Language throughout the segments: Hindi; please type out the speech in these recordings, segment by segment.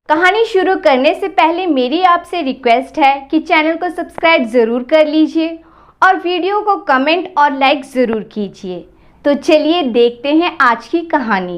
कहानी शुरू करने से पहले मेरी आपसे रिक्वेस्ट है कि चैनल को सब्सक्राइब ज़रूर कर लीजिए और वीडियो को कमेंट और लाइक ज़रूर कीजिए। तो चलिए देखते हैं आज की कहानी।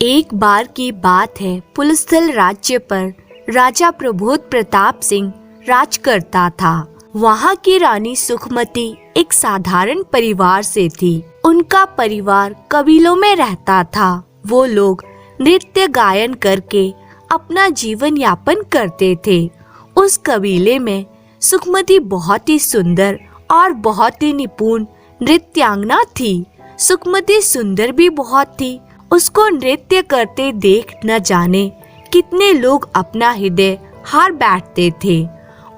एक बार की बात है, पुलस्थल राज्य पर राजा प्रबोध प्रताप सिंह राज करता था। वहाँ की रानी सुखमती एक साधारण परिवार से थी। उनका परिवार कबीलों में रहता था। वो लोग नृत्य गायन करके अपना जीवन यापन करते थे। उस कबीले में सुखमती बहुत ही सुंदर और बहुत ही निपुण नृत्यांगना थी। सुखमती सुंदर भी बहुत थी। उसको नृत्य करते देख न जाने कितने लोग अपना हृदय हार बैठते थे।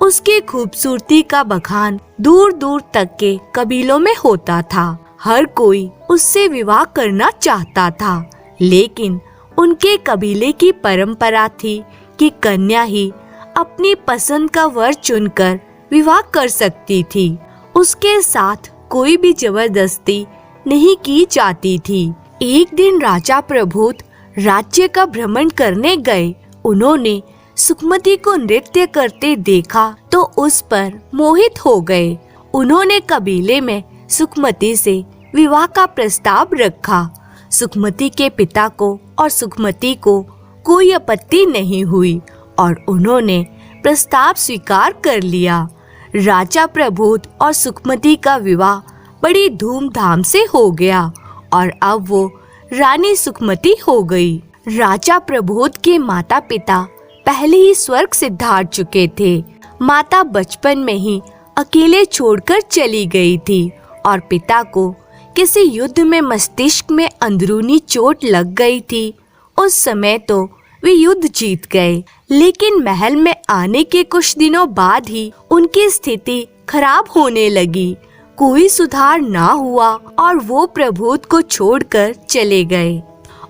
उसकी खूबसूरती का बखान दूर दूर तक के कबीलों में होता था। हर कोई उससे विवाह करना चाहता था, लेकिन उनके कबीले की परंपरा थी कि कन्या ही अपनी पसंद का वर चुनकर विवाह कर सकती थी। उसके साथ कोई भी जबरदस्ती नहीं की जाती थी। एक दिन राजा प्रबोध राज्य का भ्रमण करने गए। उन्होंने सुखमती को नृत्य करते देखा तो उस पर मोहित हो गए। उन्होंने कबीले में सुखमती से विवाह का प्रस्ताव रखा। सुखमती के पिता को और सुखमती को कोई आपत्ति नहीं हुई और उन्होंने प्रस्ताव स्वीकार कर लिया। राजा प्रबोध और सुखमती का विवाह बड़ी धूमधाम से हो गया और अब वो रानी सुखमती हो गई। राजा प्रबोध के माता पिता पहले ही स्वर्ग सिधार चुके थे। माता बचपन में ही अकेले छोड़कर चली गई थी और पिता को किसी युद्ध में मस्तिष्क में अंदरूनी चोट लग गई थी। उस समय तो वे युद्ध जीत गए, लेकिन महल में आने के कुछ दिनों बाद ही उनकी स्थिति खराब होने लगी। कोई सुधार ना हुआ और वो प्रबोध को छोड़कर चले गए।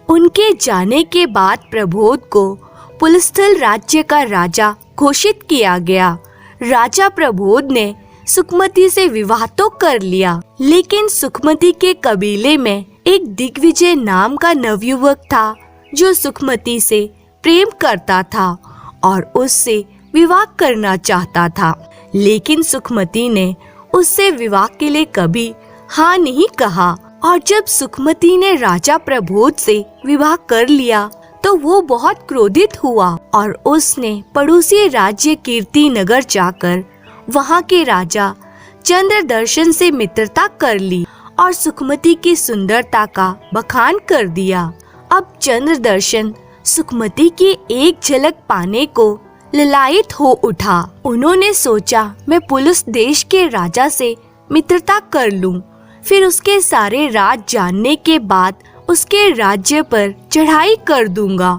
उनके जाने के बाद प्रबोध को पुलस्थल राज्य का राजा घोषित किया गया। राजा प्रबोध ने सुखमती से विवाह तो कर लिया, लेकिन सुखमती के कबीले में एक दिग्विजय नाम का नवयुवक था जो सुखमती से प्रेम करता था और उससे विवाह करना चाहता था। लेकिन सुखमती ने उससे विवाह के लिए कभी हाँ नहीं कहा और जब सुखमती ने राजा प्रबोध से विवाह कर लिया तो वो बहुत क्रोधित हुआ और उसने पड़ोसी राज्य कीर्ति नगर जाकर वहाँ के राजा चंद्रदर्शन से मित्रता कर ली और सुखमती की सुंदरता का बखान कर दिया। अब चंद्रदर्शन सुखमती की एक झलक पाने को ललायित हो उठा। उन्होंने सोचा मैं पुलुस देश के राजा से मित्रता कर लूं, फिर उसके सारे राज जानने के बाद उसके राज्य पर चढ़ाई कर दूंगा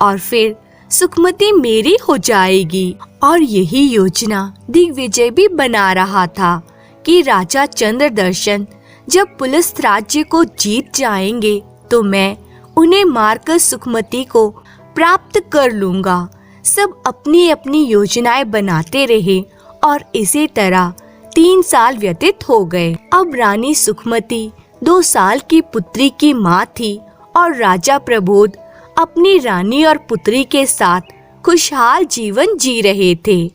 और फिर सुखमती मेरी हो जाएगी। और यही योजना दिग्विजय भी बना रहा था कि राजा चंद्रदर्शन जब पुलुस राज्य को जीत जाएंगे तो मैं उन्हें मारकर सुखमती को प्राप्त कर लूंगा। सब अपनी अपनी योजनाएं बनाते रहे और इसी तरह 3 साल व्यतीत हो गए। अब रानी सुखमती 2 साल की पुत्री की माँ थी और राजा प्रबोध अपनी रानी और पुत्री के साथ खुशहाल जीवन जी रहे थे।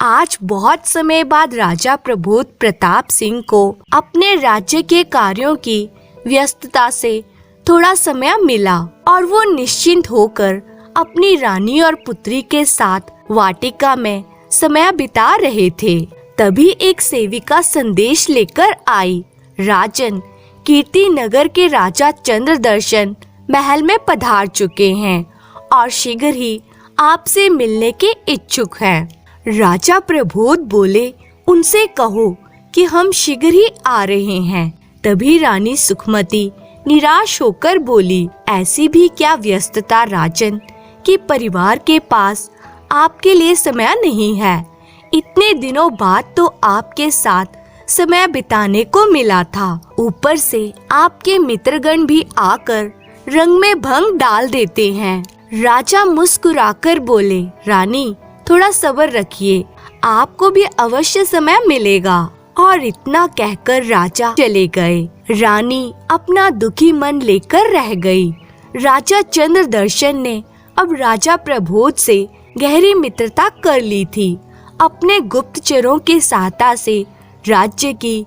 आज बहुत समय बाद राजा प्रबोध प्रताप सिंह को अपने राज्य के कार्यों की व्यस्तता से थोड़ा समय मिला और वो निश्चिंत होकर अपनी रानी और पुत्री के साथ वाटिका में समय बिता रहे थे। तभी एक सेविका संदेश लेकर आई, राजन, कीर्ति नगर के राजा चंद्रदर्शन महल में पधार चुके हैं और शीघ्र ही आपसे मिलने के इच्छुक हैं। राजा प्रबोध बोले, उनसे कहो कि हम शीघ्र ही आ रहे हैं। तभी रानी सुखमती निराश होकर बोली, ऐसी भी क्या व्यस्तता राजन कि परिवार के पास आपके लिए समय नहीं है। इतने दिनों बाद तो आपके साथ समय बिताने को मिला था। ऊपर से आपके मित्रगण भी आकर रंग में भंग डाल देते हैं। राजा मुस्कुराकर बोले, रानी थोड़ा सब्र रखिए, आपको भी अवश्य समय मिलेगा और इतना कहकर राजा चले गए। रानी अपना दुखी मन लेकर रह गई। राजा चंद्रदर्शन ने अब राजा प्रबोध से गहरी मित्रता कर ली थी। अपने गुप्तचरों की सहायता से राज्य की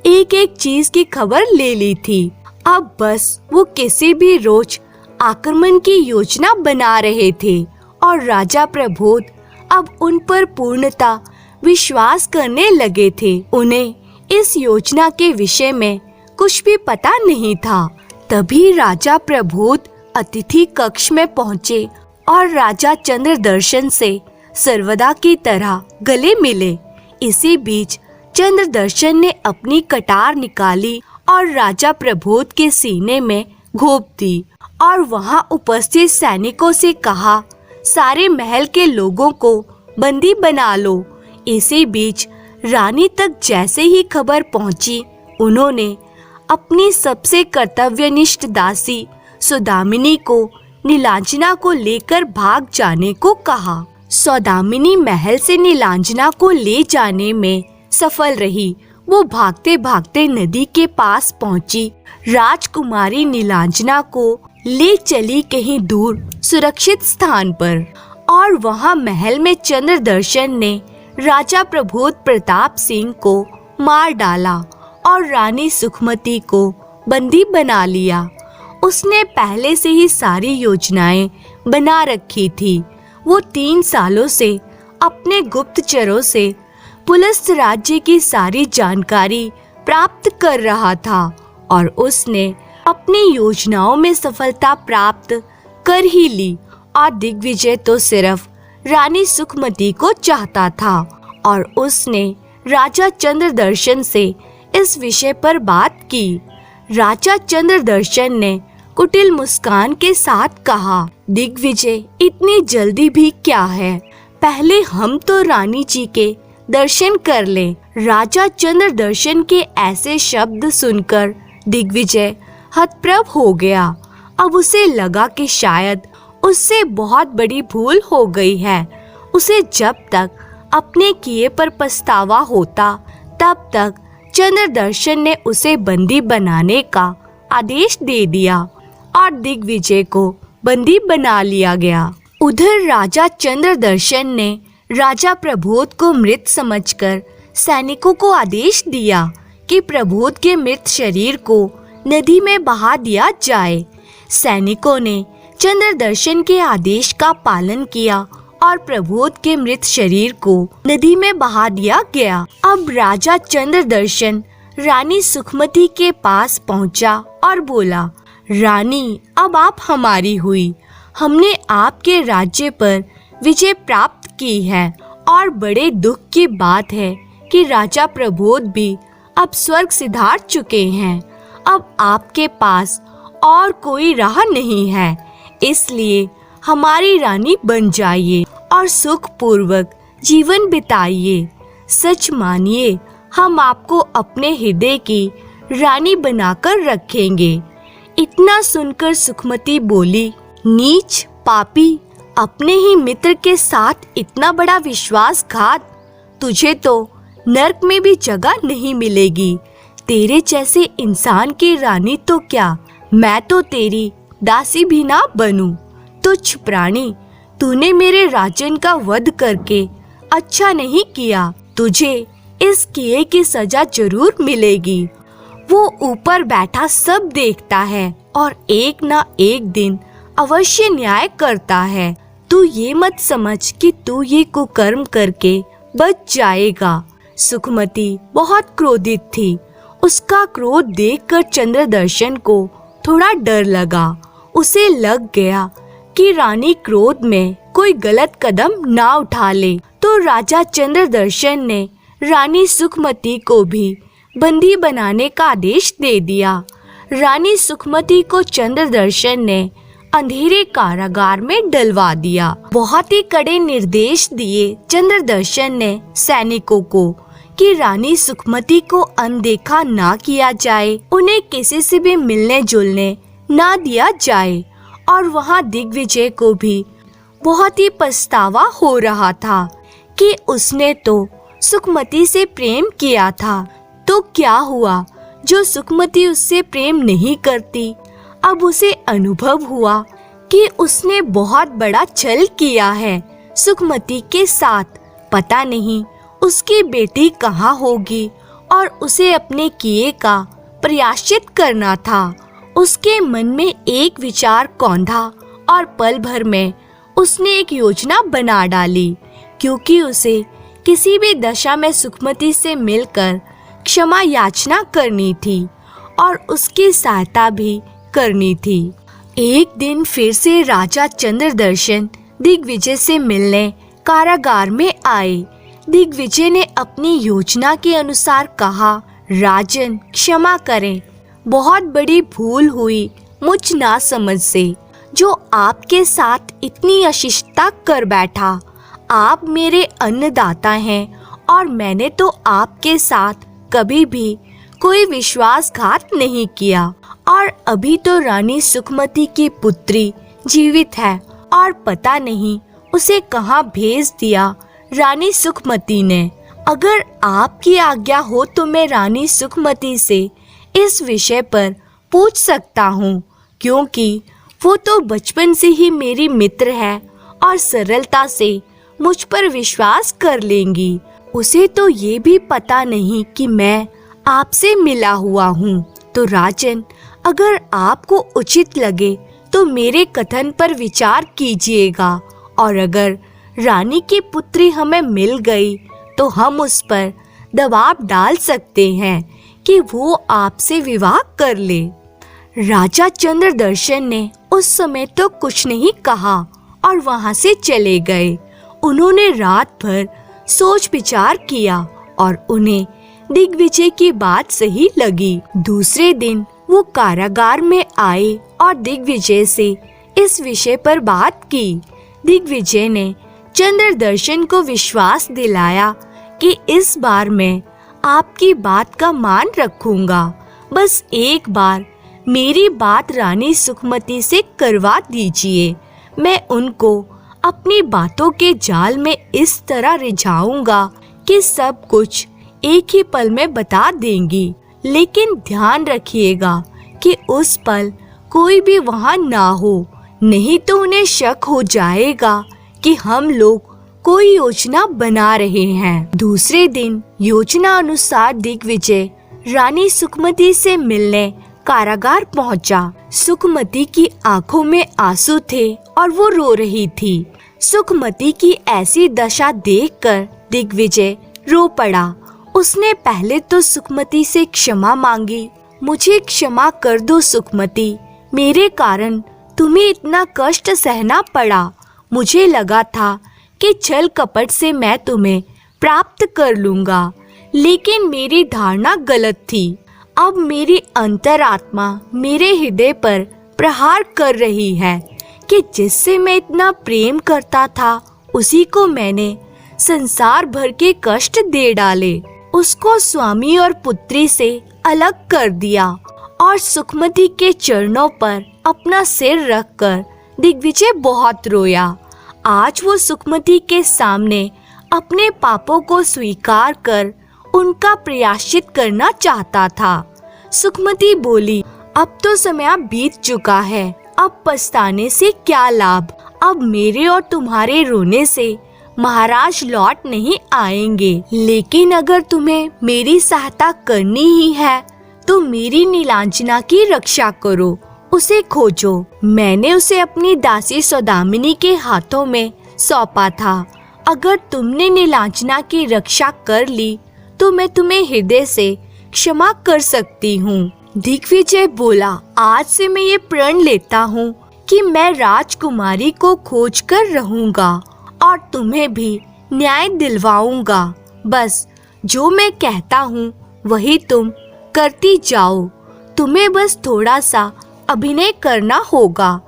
एक एक चीज की खबर ले ली थी। अब बस वो किसी भी रोज आक्रमण की योजना बना रहे थे और राजा प्रबोध अब उन पर पूर्णतः विश्वास करने लगे थे। उन्हें इस योजना के विषय में कुछ भी पता नहीं था। तभी राजा प्रबोध अतिथि कक्ष में पहुँचे और राजा चंद्रदर्शन से सर्वदा की तरह गले मिले। इसी बीच चंद्रदर्शन ने अपनी कटार निकाली और राजा प्रबोध के सीने में घोंप दी और वहां उपस्थित सैनिकों से कहा, सारे महल के लोगों को बंदी बना लो। इसी बीच रानी तक जैसे ही खबर पहुंची, उन्होंने अपनी सबसे कर्तव्यनिष्ठ दासी सौदामिनी को नीलांजना को लेकर भाग जाने को कहा। सौदामिनी महल से नीलांजना को ले जाने में सफल रही। वो भागते भागते नदी के पास पहुंची। राजकुमारी नीलांजना को ले चली कहीं दूर सुरक्षित स्थान पर और वहां महल में चंद्रदर्शन ने राजा प्रबोध प्रताप सिंह को मार डाला और रानी सुखमती को बंदी बना लिया। उसने पहले से ही सारी योजनाएं बना रखी थी। वो 3 सालों से अपने गुप्तचरों से पुलस्त राज्य की सारी जानकारी प्राप्त कर रहा था और उसने अपनी योजनाओं में सफलता प्राप्त कर ही ली और दिग्विजय तो सिर्फ रानी सुखमती को चाहता था और उसने राजा चंद्रदर्शन से इस विषय पर बात की। राजा चंद्रदर्शन ने कुटिल मुस्कान के साथ कहा, दिग्विजय इतनी जल्दी भी क्या है, पहले हम तो रानी जी के दर्शन कर लें। राजा चंद्रदर्शन के ऐसे शब्द सुनकर दिग्विजय हतप्रभ हो गया। अब उसे लगा कि शायद उससे बहुत बड़ी भूल हो गई है। उसे जब तक अपने किए पर पछतावा होता, तब तक चंद्रदर्शन ने उसे बंदी बनाने का आदेश दे दिया और दिग्विजय को बंदी बना लिया गया। उधर राजा चंद्रदर्शन ने राजा प्रबोध को मृत समझकर सैनिकों को आदेश दिया कि प्रबोध के मृत शरीर को नदी में बहा दिया जाए। सैनिकों ने चंद्रदर्शन के आदेश का पालन किया और प्रबोध के मृत शरीर को नदी में बहा दिया गया। अब राजा चंद्रदर्शन रानी सुखमती के पास पहुंचा और बोला, रानी अब आप हमारी हुई। हमने आपके राज्य पर विजय प्राप्त की है और बड़े दुख की बात है कि राजा प्रबोध भी अब स्वर्ग सिधार चुके हैं। अब आपके पास और कोई राह नहीं है, इसलिए हमारी रानी बन जाइए और सुख पूर्वक जीवन बिताइए। सच मानिए, हम आपको अपने हृदय की रानी बनाकर रखेंगे। इतना सुनकर सुखमती बोली, नीच पापी, अपने ही मित्र के साथ इतना बड़ा विश्वासघात, तुझे तो नर्क में भी जगह नहीं मिलेगी। तेरे जैसे इंसान की रानी तो क्या, मैं तो तेरी दासी भी ना बनूं। तुच्छ प्राणी, तूने मेरे राजन का वध करके अच्छा नहीं किया। तुझे इस किए की सजा जरूर मिलेगी। वो ऊपर बैठा सब देखता है और एक ना एक दिन अवश्य न्याय करता है। तू ये मत समझ कि तू ये कुकर्म करके बच जाएगा। सुखमती बहुत क्रोधित थी। उसका क्रोध देखकर चंद्रदर्शन को थोड़ा डर लगा। उसे लग गया कि रानी क्रोध में कोई गलत कदम ना उठा ले, तो राजा चंद्रदर्शन ने रानी सुखमती को भी बंदी बनाने का आदेश दे दिया। रानी सुखमती को चंद्रदर्शन ने अंधेरे कारागार में डलवा दिया। बहुत ही कड़े निर्देश दिए चंद्रदर्शन ने सैनिकों को कि रानी सुखमती को अनदेखा ना किया जाए, उन्हें किसी से भी मिलने जुलने ना दिया जाए। और वहाँ दिग्विजय को भी बहुत ही पछतावा हो रहा था कि उसने तो सुखमती से प्रेम किया था, तो क्या हुआ जो सुखमती उससे प्रेम नहीं करती। अब उसे अनुभव हुआ कि उसने बहुत बड़ा छल किया है सुखमती के साथ। पता नहीं उसकी बेटी कहाँ होगी और उसे अपने किए का प्रायश्चित करना था। उसके मन में एक विचार कौंधा और पल भर में उसने एक योजना बना डाली, क्योंकि उसे किसी भी दशा में सुखमती से मिलकर क्षमा याचना करनी थी और उसकी सहायता भी करनी थी। एक दिन फिर से राजा चंद्रदर्शन दिग्विजय से मिलने कारागार में आए। दिग्विजय ने अपनी योजना के अनुसार कहा, राजन क्षमा करें, बहुत बड़ी भूल हुई मुझ नासमझ से, जो आपके साथ इतनी अशिष्टता कर बैठा। आप मेरे अन्नदाता हैं और मैंने तो आपके साथ कभी भी कोई विश्वासघात नहीं किया। और अभी तो रानी सुखमती की पुत्री जीवित है और पता नहीं उसे कहाँ भेज दिया रानी सुखमती ने। अगर आपकी आज्ञा हो तो मैं रानी सुखमती से इस विषय पर पूछ सकता हूँ, क्योंकि वो तो बचपन से ही मेरी मित्र है और सरलता से मुझ पर विश्वास कर लेंगी। उसे तो ये भी पता नहीं कि मैं आपसे मिला हुआ हूँ। तो राजन, अगर आपको उचित लगे तो मेरे कथन पर विचार कीजिएगा, और अगर रानी की पुत्री हमें मिल गई तो हम उस पर दबाव डाल सकते हैं कि वो आपसे विवाह कर ले। राजा चंद्रदर्शन ने उस समय तो कुछ नहीं कहा और वहां से चले गए। उन्होंने रात भर सोच विचार किया और उन्हें दिग्विजय की बात सही लगी। दूसरे दिन वो कारागार में आए और दिग्विजय से इस विषय पर बात की। दिग्विजय ने चंद्रदर्शन को विश्वास दिलाया कि इस बार मैं आपकी बात का मान रखूंगा। बस एक बार मेरी बात रानी सुखमती से करवा दीजिए। मैं उनको अपनी बातों के जाल में इस तरह रिझाऊंगा कि सब कुछ एक ही पल में बता देंगी। लेकिन ध्यान रखिएगा कि उस पल कोई भी वहां ना हो, नहीं तो उन्हें शक हो जाएगा कि हम लोग कोई योजना बना रहे हैं। दूसरे दिन योजना अनुसार दिग्विजय रानी सुखमती से मिलने कारागार पहुंचा। सुखमती की आंखों में आंसू थे और वो रो रही थी। सुखमती की ऐसी दशा देखकर दिग्विजय रो पड़ा। उसने पहले तो सुखमती से क्षमा मांगी। मुझे क्षमा कर दो सुखमती, मेरे कारण तुम्हें इतना कष्ट सहना पड़ा। मुझे लगा था कि छल कपट से मैं तुम्हें प्राप्त कर लूंगा, लेकिन मेरी धारणा गलत थी। अब मेरी अंतरात्मा मेरे हृदय पर प्रहार कर रही है कि जिससे मैं इतना प्रेम करता था उसी को मैंने संसार भर के कष्ट दे डाले। उसको स्वामी और पुत्री से अलग कर दिया और सुखमती के चरणों पर अपना सिर रखकर दिग्विजय बहुत रोया। आज वो सुखमती के सामने अपने पापों को स्वीकार कर उनका प्रायश्चित करना चाहता था। सुखमती बोली, अब तो समय बीत चुका है, अब पछताने से क्या लाभ। अब मेरे और तुम्हारे रोने से महाराज लौट नहीं आएंगे। लेकिन अगर तुम्हें मेरी सहायता करनी ही है तो मेरी नीलांजना की रक्षा करो, उसे खोजो। मैंने उसे अपनी दासी सौदामिनी के हाथों में सौंपा था। अगर तुमने नीलांजना की रक्षा कर ली तो मैं तुम्हें हृदय से क्षमा कर सकती हूँ। दिग्विजय बोला, आज से मैं ये प्रण लेता हूँ कि मैं राजकुमारी को खोज कर रहूंगा और तुम्हें भी न्याय दिलवाऊंगा। बस जो मैं कहता हूँ वही तुम करती जाओ। तुम्हें बस थोड़ा सा अभिनय करना होगा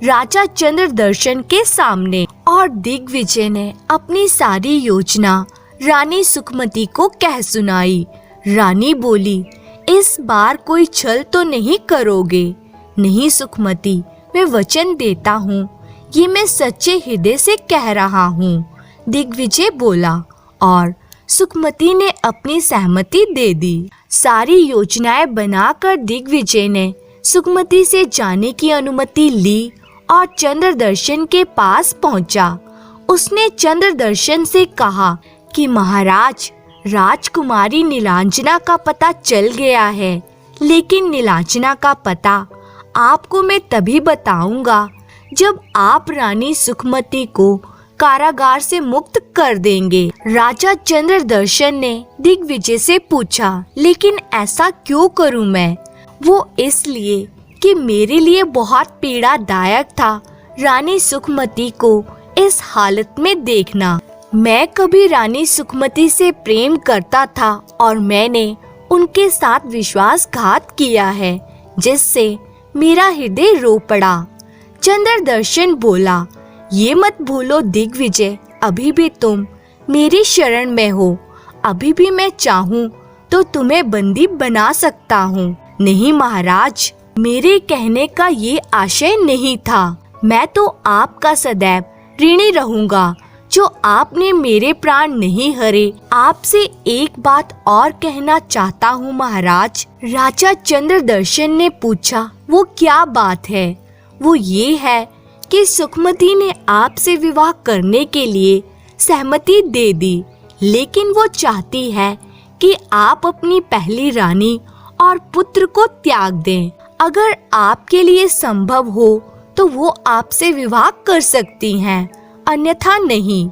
राजा चंद्रदर्शन के सामने। और दिग्विजय ने अपनी सारी योजना रानी सुखमती को कह सुनाई। रानी बोली, इस बार कोई छल तो नहीं करोगे? नहीं सुखमती, मैं वचन देता हूँ, ये मैं सच्चे हृदय से कह रहा हूँ। दिग्विजय बोला और सुखमती ने अपनी सहमति दे दी। सारी योजनाएं बनाकर दिग्विजय ने सुखमती से जाने की अनुमति ली और चंद्रदर्शन के पास पहुंचा। उसने चंद्रदर्शन से कहा कि महाराज, राजकुमारी नीलांजना का पता चल गया है, लेकिन नीलांजना का पता आपको मैं तभी बताऊंगा जब आप रानी सुखमती को कारागार से मुक्त कर देंगे। राजा चंद्रदर्शन ने दिग्विजय से पूछा, लेकिन ऐसा क्यों करूं मैं? वो इसलिए कि मेरे लिए बहुत पीड़ादायक था रानी सुखमती को इस हालत में देखना। मैं कभी रानी सुखमती से प्रेम करता था और मैंने उनके साथ विश्वासघात किया है, जिससे मेरा हृदय रो पड़ा। चंद्रदर्शन बोला, ये मत भूलो दिग्विजय, अभी भी तुम मेरी शरण में हो। अभी भी मैं चाहूँ तो तुम्हें बंदी बना सकता हूँ। नहीं महाराज, मेरे कहने का ये आशय नहीं था। मैं तो आपका सदैव ऋणी रहूंगा जो आपने मेरे प्राण नहीं हरे। आपसे एक बात और कहना चाहता हूँ महाराज। राजा चंद्रदर्शन ने पूछा, वो क्या बात है? वो ये है कि सुखमती ने आपसे विवाह करने के लिए सहमति दे दी, लेकिन वो चाहती है कि आप अपनी पहली रानी और पुत्र को त्याग दें। अगर आपके लिए संभव हो तो वो आपसे विवाह कर सकती हैं, अन्यथा नहीं।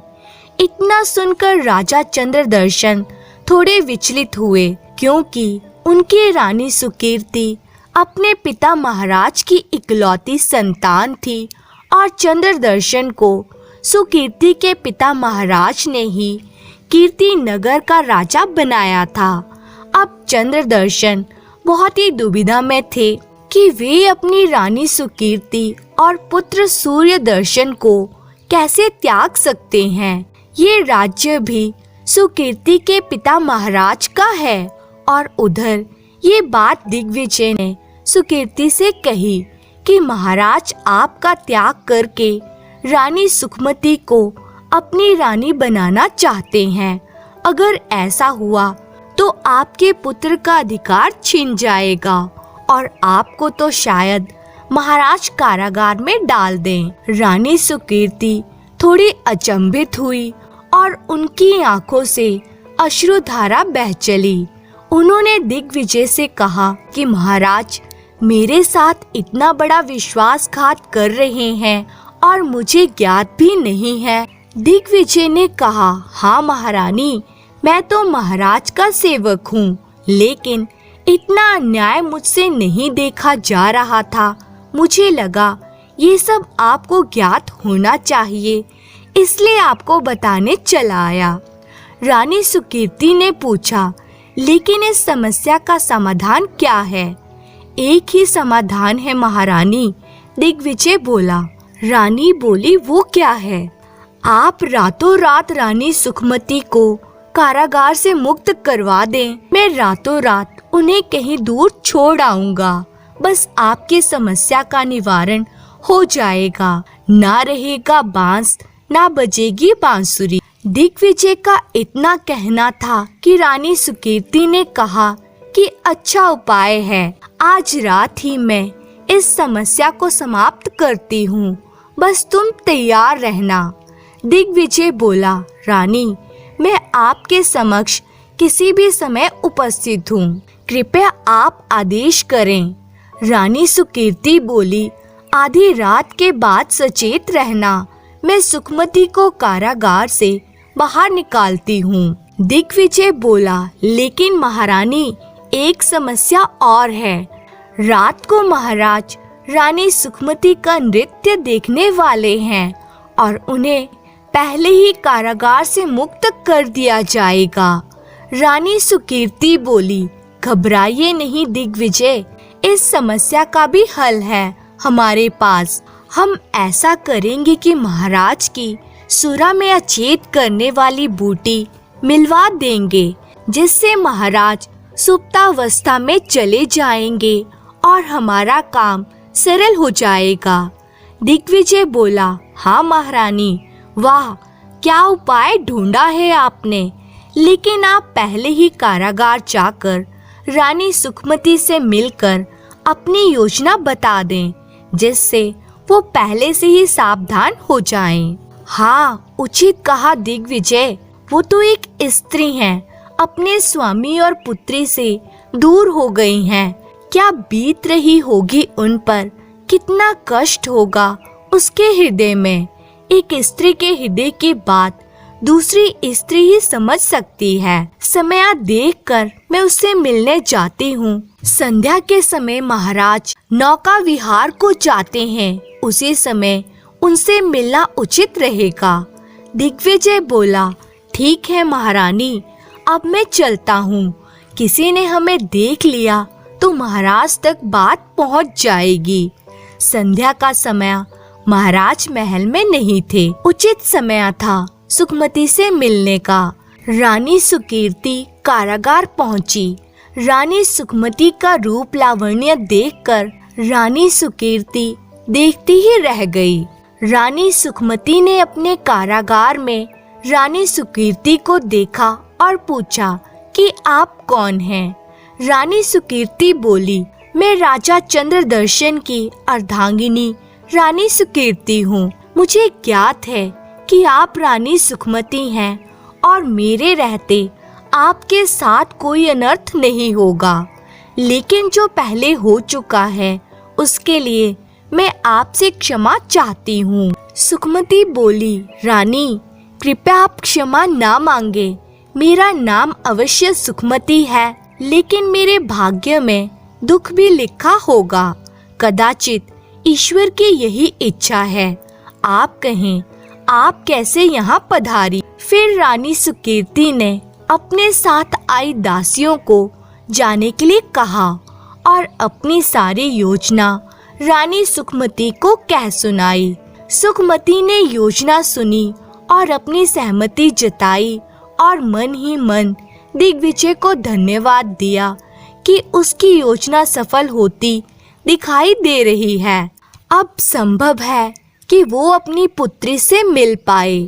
इतना सुनकर राजा चंद्रदर्शन थोड़े विचलित हुए, क्योंकि उनकी रानी सुकीर्ति अपने पिता महाराज की इकलौती संतान थी और चंद्रदर्शन को सुकीर्ति के पिता महाराज ने ही कीर्ति नगर का राजा बनाया था। अब चंद्रदर्शन बहुत ही दुविधा में थे कि वे अपनी रानी सुकीर्ति और पुत्र सूर्यदर्शन को कैसे त्याग सकते हैं। ये राज्य भी सुकीर्ति के पिता महाराज का है। और उधर ये बात दिग्विजय ने सुकीर्ति से कही कि महाराज आपका त्याग करके रानी सुखमती को अपनी रानी बनाना चाहते हैं। अगर ऐसा हुआ तो आपके पुत्र का अधिकार छिन जाएगा और आपको तो शायद महाराज कारागार में डाल दें। रानी सुकीर्ति थोड़ी अचंभित हुई और उनकी आंखों से अश्रुधारा बह चली। उन्होंने दिग्विजय से कहा कि महाराज, मेरे साथ इतना बड़ा विश्वासघात कर रहे हैं और मुझे ज्ञात भी नहीं है। दिग्विजय ने कहा, हाँ महारानी, मैं तो महाराज का सेवक हूँ, लेकिन इतना अन्याय मुझसे नहीं देखा जा रहा था। मुझे लगा ये सब आपको ज्ञात होना चाहिए, इसलिए आपको बताने चला आया। रानी सुकीर्ति ने पूछा, लेकिन इस समस्या का समाधान क्या है? एक ही समाधान है महारानी, दिग्विजय बोला। रानी बोली, वो क्या है? आप रातों रात रानी सुखमती को कारागार से मुक्त करवा दें। मैं रातों रात उन्हें कहीं दूर छोड़ आऊंगा। बस आपकी समस्या का निवारण हो जाएगा। ना रहेगा बांस, ना बजेगी बांसुरी। दिग्विजय का इतना कहना था कि रानी सुकीर्ति ने कहा कि अच्छा उपाय है, आज रात ही मैं इस समस्या को समाप्त करती हूँ, बस तुम तैयार रहना। दिग्विजय बोला, रानी, मैं आपके समक्ष किसी भी समय उपस्थित हूँ, कृपया आप आदेश करें। रानी सुकीर्ति बोली, आधी रात के बाद सचेत रहना, मैं सुखमती को कारागार से बाहर निकालती हूँ। दिग्विजय बोला, लेकिन महारानी, एक समस्या और है। रात को महाराज रानी सुखमती का नृत्य देखने वाले हैं और उन्हें पहले ही कारागार से मुक्त कर दिया जाएगा। रानी सुकीर्ति बोली, घबराइए नहीं दिग्विजय, इस समस्या का भी हल है हमारे पास। हम ऐसा करेंगे कि महाराज की सुरा में अचेत करने वाली बूटी मिलवा देंगे, जिससे महाराज सुप्तावस्था में चले जाएंगे और हमारा काम सरल हो जाएगा। दिग्विजय बोला, हाँ महारानी, वाह, क्या उपाय ढूंढा है आपने, लेकिन आप पहले ही कारागार जाकर रानी सुखमती से मिलकर अपनी योजना बता दें, जिससे वो पहले से ही सावधान हो जाएं। हाँ, उचित कहा दिग्विजय। वो तो एक स्त्री हैं, अपने स्वामी और पुत्री से दूर हो गई हैं। क्या बीत रही होगी उन पर, कितना कष्ट होगा उसके हृदय में। एक स्त्री के हृदय की बात दूसरी स्त्री ही समझ सकती है। समय देखकर मैं उससे मिलने जाती हूँ। संध्या के समय महाराज नौका विहार को जाते हैं, उसी समय उनसे मिलना उचित रहेगा। दिग्विजय बोला, ठीक है महारानी, अब मैं चलता हूँ। किसी ने हमें देख लिया तो महाराज तक बात पहुँच जाएगी। संध्या का समय महाराज महल में नहीं थे। उचित समय था सुखमती से मिलने का। रानी सुकीर्ति कारागार पहुंची। रानी सुखमती का रूप लावण्य देखकर रानी सुकीर्ति देखती ही रह गई। रानी सुखमती ने अपने कारागार में रानी सुकीर्ति को देखा और पूछा कि आप कौन हैं? रानी सुकीर्ति बोली, मैं राजा चंद्रदर्शन की अर्धांगिनी रानी सुकीर्ति हूँ। मुझे ज्ञात है कि आप रानी सुखमती हैं और मेरे रहते आपके साथ कोई अनर्थ नहीं होगा, लेकिन जो पहले हो चुका है उसके लिए मैं आपसे क्षमा चाहती हूँ। सुखमती बोली, रानी कृपया आप क्षमा ना मांगे। मेरा नाम अवश्य सुखमती है, लेकिन मेरे भाग्य में दुख भी लिखा होगा। कदाचित ईश्वर की यही इच्छा है। आप कहें, आप कैसे यहाँ पधारी? फिर रानी सुकीर्ति ने अपने साथ आई दासियों को जाने के लिए कहा और अपनी सारी योजना रानी सुखमती को कह सुनाई। सुखमती ने योजना सुनी और अपनी सहमति जताई और मन ही मन दिग्विजय को धन्यवाद दिया कि उसकी योजना सफल होती दिखाई दे रही है। अब संभव है कि वो अपनी पुत्री से मिल पाए।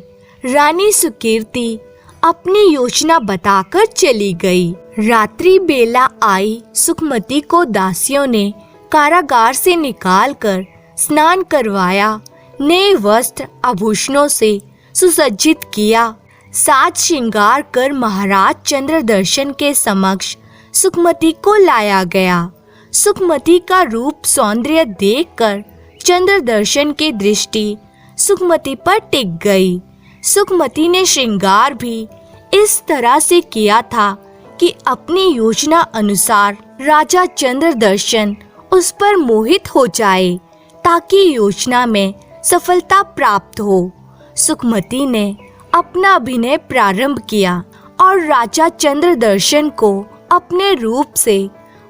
रानी सुकीर्ति अपनी योजना बताकर चली गई। रात्रि बेला आई सुखमती को दासियों ने कारागार से निकालकर स्नान करवाया, नए वस्त्र आभूषणों से सुसज्जित किया। साज श्रृंगार कर महाराज चंद्रदर्शन के समक्ष सुखमती को लाया गया। सुखमती का रूप सौंदर्य देखकर चंद्रदर्शन की दृष्टि सुखमती पर टिक गई। सुखमती ने श्रृंगार भी इस तरह से किया था कि अपनी योजना अनुसार राजा चंद्रदर्शन उस पर मोहित हो जाए, ताकि योजना में सफलता प्राप्त हो। सुखमती ने अपना अभिनय प्रारंभ किया और राजा चंद्रदर्शन को अपने रूप से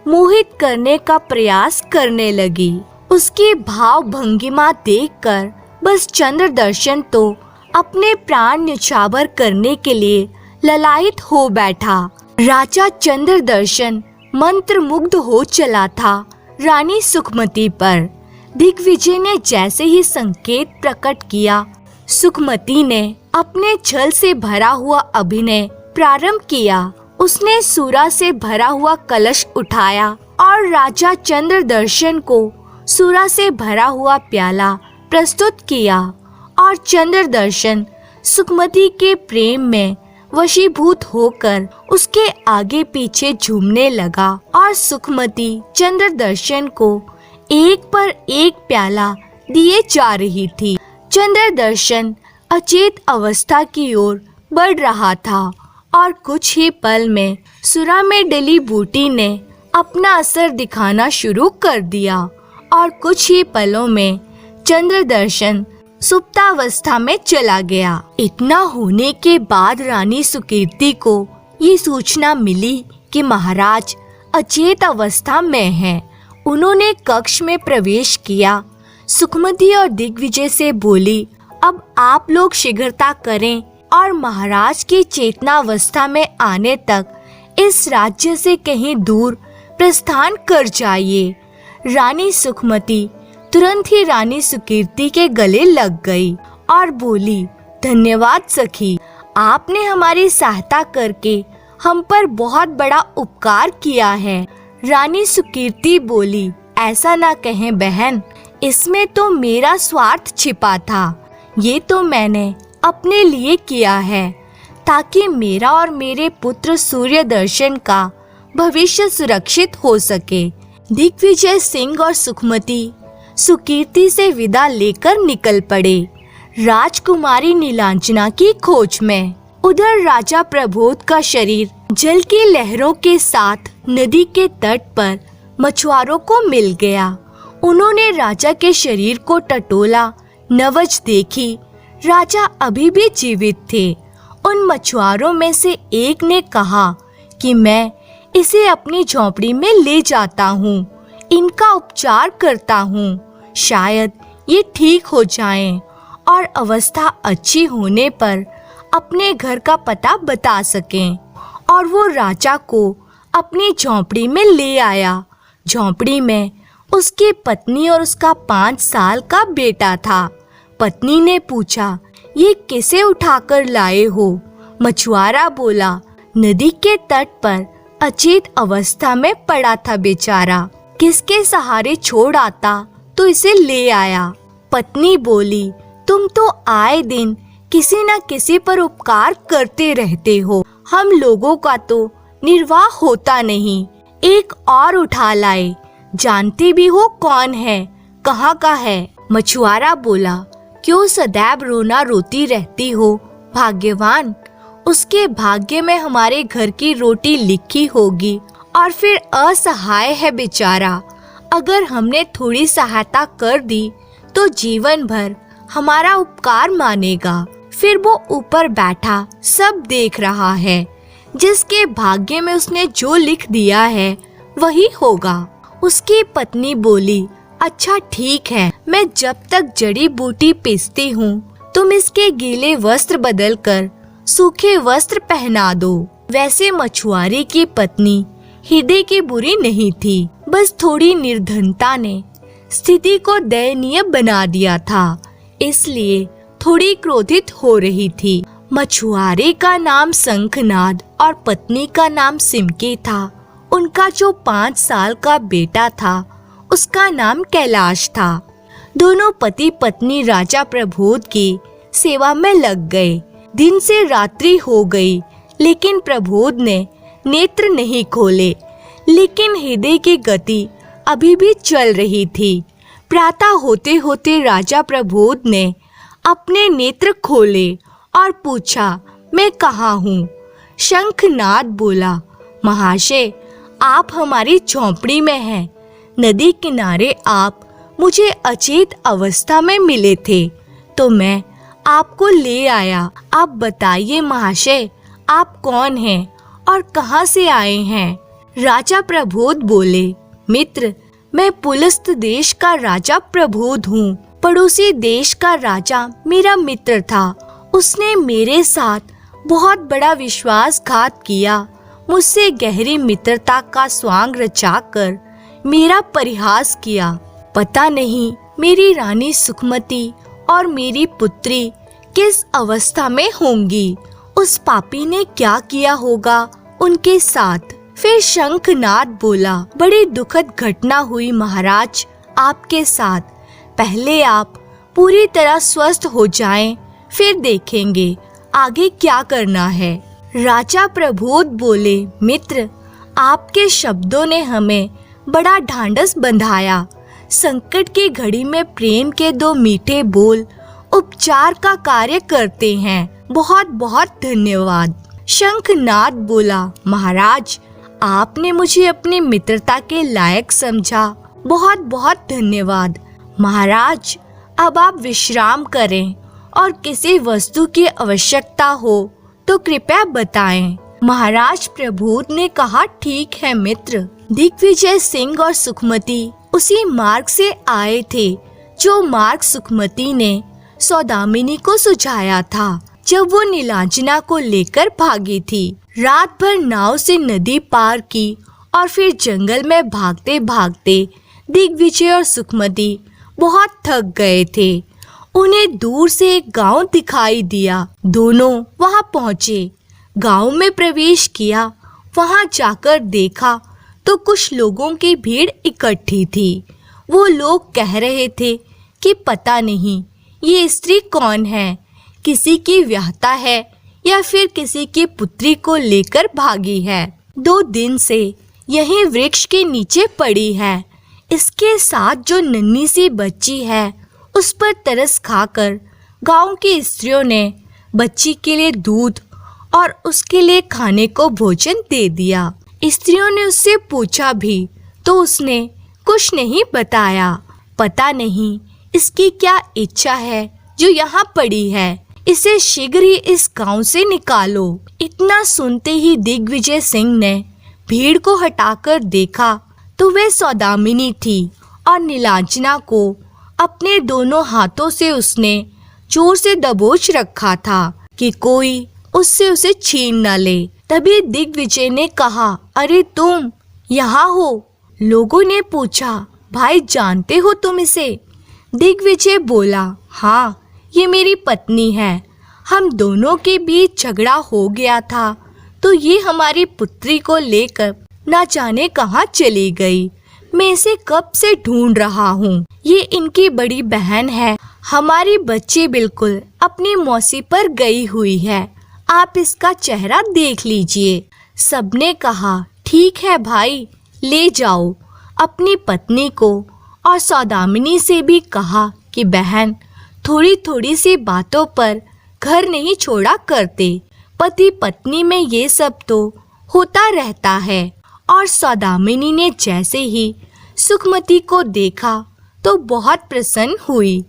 मोहित करने का प्रयास करने लगी। उसकी भाव भंगिमा देखकर बस चंद्रदर्शन तो अपने प्राण न्यौछावर करने के लिए ललायित हो बैठा। राजा चंद्रदर्शन मंत्रमुग्ध हो चला था रानी सुखमती पर। दिग्विजय ने जैसे ही संकेत प्रकट किया, सुखमती ने अपने छल से भरा हुआ अभिनय प्रारंभ किया। उसने सूरा से भरा हुआ कलश उठाया और राजा चंद्रदर्शन को सूरा से भरा हुआ प्याला प्रस्तुत किया और चंद्रदर्शन सुखमती के प्रेम में वशीभूत होकर उसके आगे पीछे झूमने लगा और सुखमती चंद्रदर्शन को एक पर एक प्याला दिए जा रही थी। चंद्रदर्शन अचेत अवस्था की ओर बढ़ रहा था और कुछ ही पल में सुरा में डली बूटी ने अपना असर दिखाना शुरू कर दिया और कुछ ही पलों में चंद्रदर्शन सुप्तावस्था में चला गया। इतना होने के बाद रानी सुकीर्ति को ये सूचना मिली कि महाराज अचेत अवस्था में हैं। उन्होंने कक्ष में प्रवेश किया। सुखमती और दिग्विजय से बोली, अब आप लोग शीघ्रता करें और महाराज की चेतनावस्था में आने तक इस राज्य से कहीं दूर प्रस्थान कर जाइए। रानी सुखमती तुरंत ही रानी सुकीर्ति के गले लग गई और बोली, धन्यवाद सखी, आपने हमारी सहायता करके हम पर बहुत बड़ा उपकार किया है। रानी सुकीर्ति बोली, ऐसा ना कहें बहन, इसमें तो मेरा स्वार्थ छिपा था। ये तो मैंने अपने लिए किया है ताकि मेरा और मेरे पुत्र सूर्य दर्शन का भविष्य सुरक्षित हो सके। दिग्विजय सिंह और सुखमती सुकीर्ति से विदा लेकर निकल पड़े राजकुमारी नीलांजना की खोज में। उधर राजा प्रबोध का शरीर जल की लहरों के साथ नदी के तट पर मछुआरों को मिल गया। उन्होंने राजा के शरीर को टटोला, नवज देखी। राजा अभी भी जीवित थे। उन मछुआरों में से एक ने कहा कि मैं इसे अपनी झोंपड़ी में ले जाता हूँ, इनका उपचार करता हूँ, शायद ये ठीक हो जाएं और अवस्था अच्छी होने पर अपने घर का पता बता सकें। और वो राजा को अपनी झोंपड़ी में ले आया। झोंपड़ी में उसकी पत्नी और उसका 5 साल का बेटा था। पत्नी ने पूछा, ये किसे उठाकर लाए हो? मछुआरा बोला, नदी के तट पर अचेत अवस्था में पड़ा था बेचारा, किसके सहारे छोड़ आता तो इसे ले आया। पत्नी बोली, तुम तो आए दिन किसी न किसी पर उपकार करते रहते हो, हम लोगों का तो निर्वाह होता नहीं, एक और उठा लाए, जानते भी हो कौन है, कहाँ का है। मछुआरा बोला, क्यों सदैव रोना रोती रहती हो भाग्यवान, उसके भाग्य में हमारे घर की रोटी लिखी होगी और फिर असहाय है बेचारा। अगर हमने थोड़ी सहायता कर दी तो जीवन भर हमारा उपकार मानेगा। फिर वो ऊपर बैठा सब देख रहा है, जिसके भाग्य में उसने जो लिख दिया है वही होगा। उसकी पत्नी बोली, अच्छा ठीक है, मैं जब तक जड़ी बूटी पीसती हूँ तुम इसके गीले वस्त्र बदल कर सूखे वस्त्र पहना दो। वैसे मछुआरे की पत्नी हृदय की बुरी नहीं थी, बस थोड़ी निर्धनता ने स्थिति को दयनीय बना दिया था, इसलिए थोड़ी क्रोधित हो रही थी। मछुआरे का नाम शंखनाद और पत्नी का नाम सिमके था। उनका जो 5 साल का बेटा था उसका नाम कैलाश था। दोनों पति पत्नी राजा प्रबोध की सेवा में लग गए। दिन से रात्रि हो गई, लेकिन प्रबोध ने नेत्र नहीं खोले, लेकिन हृदय की गति अभी भी चल रही थी। प्रातः होते होते राजा प्रबोध ने अपने नेत्र खोले और पूछा, मैं कहाँ हूँ? शंखनाद बोला, महाशय आप हमारी झोंपड़ी में हैं। नदी किनारे आप मुझे अचेत अवस्था में मिले थे तो मैं आपको ले आया। आप बताइए महाशय, आप कौन हैं और कहाँ से आए हैं? राजा प्रबोध बोले, मित्र मैं पुलस्त देश का राजा प्रबोध हूँ। पड़ोसी देश का राजा मेरा मित्र था। उसने मेरे साथ बहुत बड़ा विश्वासघात किया, मुझसे गहरी मित्रता का स्वांग रचाकर मेरा परिहास किया। पता नहीं मेरी रानी सुखमती और मेरी पुत्री किस अवस्था में होंगी। उस पापी ने क्या किया होगा उनके साथ। फिर शंखनाद बोला, बड़ी दुखद घटना हुई महाराज आपके साथ। पहले आप पूरी तरह स्वस्थ हो जाएं, फिर देखेंगे आगे क्या करना है। राजा प्रबोध बोले, मित्र आपके शब्दों ने हमें बड़ा ढांढस बंधाया। संकट की घड़ी में प्रेम के 2 मीठे बोल उपचार का कार्य करते हैं। बहुत बहुत धन्यवाद। शंखनाद बोला, महाराज आपने मुझे अपनी मित्रता के लायक समझा, बहुत बहुत धन्यवाद। महाराज अब आप विश्राम करें और किसी वस्तु की आवश्यकता हो तो कृपया बताएं। महाराज प्रबोध ने कहा, ठीक है मित्र। दिग्विजय सिंह और सुखमती उसी मार्ग से आए थे जो मार्ग सुखमती ने सौदामिनी को सुझाया था जब वो नीलांजना को लेकर भागी थी। रात भर नाव से नदी पार की और फिर जंगल में भागते भागते दिग्विजय और सुखमती बहुत थक गए थे। उन्हें दूर से एक गांव दिखाई दिया। दोनों वहां पहुंचे, गांव में प्रवेश किया। वहां जाकर देखा तो कुछ लोगों की भीड़ इकट्ठी थी। वो लोग कह रहे थे कि पता नहीं ये स्त्री कौन है, किसी की व्याहता है या फिर किसी की पुत्री को लेकर भागी है। 2 दिन से यही वृक्ष के नीचे पड़ी है। इसके साथ जो नन्ही सी बच्ची है उस पर तरस खाकर गांव की स्त्रियों ने बच्ची के लिए दूध और उसके लिए खाने को भोजन दे दिया। स्त्रियों ने उससे पूछा भी तो उसने कुछ नहीं बताया। पता नहीं इसकी क्या इच्छा है जो यहाँ पड़ी है। इसे शीघ्र ही इस गांव से निकालो। इतना सुनते ही दिग्विजय सिंह ने भीड़ को हटाकर देखा तो वह सौदामिनी थी और नीलांजना को अपने दोनों हाथों से उसने जोर से दबोच रखा था कि कोई उससे उसे छीन न ले। तभी दिग्विजय ने कहा, अरे तुम यहाँ हो? लोगों ने पूछा, भाई जानते हो तुम इसे? दिग्विजय बोला, हाँ ये मेरी पत्नी है। हम दोनों के बीच झगड़ा हो गया था तो ये हमारी पुत्री को लेकर ना जाने कहाँ चली गई। मैं इसे कब से ढूंढ रहा हूँ। ये इनकी बड़ी बहन है। हमारी बच्ची बिल्कुल अपनी मौसी पर गई हुई है। आप इसका चेहरा देख लीजिए। सबने कहा, ठीक है भाई, ले जाओ अपनी पत्नी को। और सौदामिनी से भी कहा कि बहन, थोड़ी थोड़ी सी बातों पर घर नहीं छोड़ा करते। पति पत्नी में ये सब तो होता रहता है। और सौदामिनी ने जैसे ही सुखमती को देखा तो बहुत प्रसन्न हुई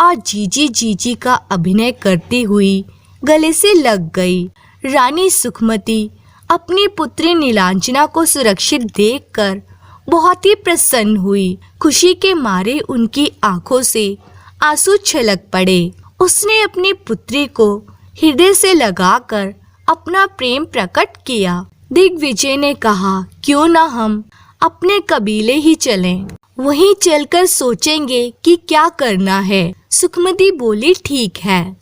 और जीजी जीजी का अभिनय करती हुई गले से लग गई। रानी सुखमती अपनी पुत्री नीलांजना को सुरक्षित देखकर बहुत ही प्रसन्न हुई। खुशी के मारे उनकी आंखों से आंसू छलक पड़े। उसने अपनी पुत्री को हृदय से लगाकर अपना प्रेम प्रकट किया। दिग्विजय ने कहा, क्यों ना हम अपने कबीले ही चलें, वहीं चलकर सोचेंगे कि क्या करना है। सुखमती बोली, ठीक है।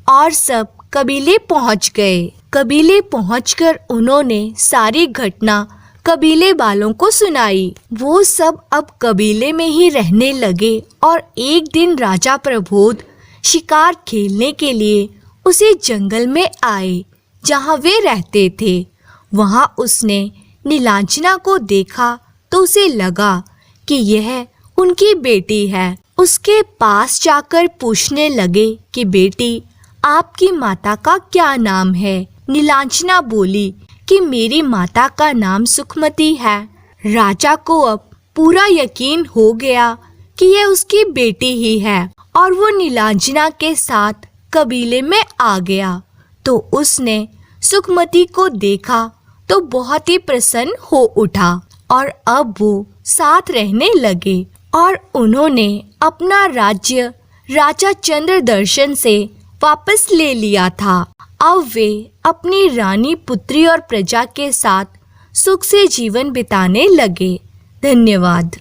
और सब कबीले पहुंच गए। कबीले पहुंचकर उन्होंने सारी घटना कबीले वालों को सुनाई। वो सब अब कबीले में ही रहने लगे और एक दिन राजा प्रबोध शिकार खेलने के लिए उसी जंगल में आए जहाँ वे रहते थे। वहाँ उसने नीलांजना को देखा तो उसे लगा कि यह उनकी बेटी है। उसके पास जाकर पूछने लगे कि बेटी, आपकी माता का क्या नाम है? नीलांजना बोली कि मेरी माता का नाम सुखमती है। राजा को अब पूरा यकीन हो गया कि यह उसकी बेटी ही है और वो नीलांजना के साथ कबीले में आ गया। तो उसने सुखमती को देखा तो बहुत ही प्रसन्न हो उठा और अब वो साथ रहने लगे और उन्होंने अपना राज्य राजा चंद्रदर्शन से वापस ले लिया था। अब वे अपनी रानी, पुत्री और प्रजा के साथ सुख से जीवन बिताने लगे। धन्यवाद।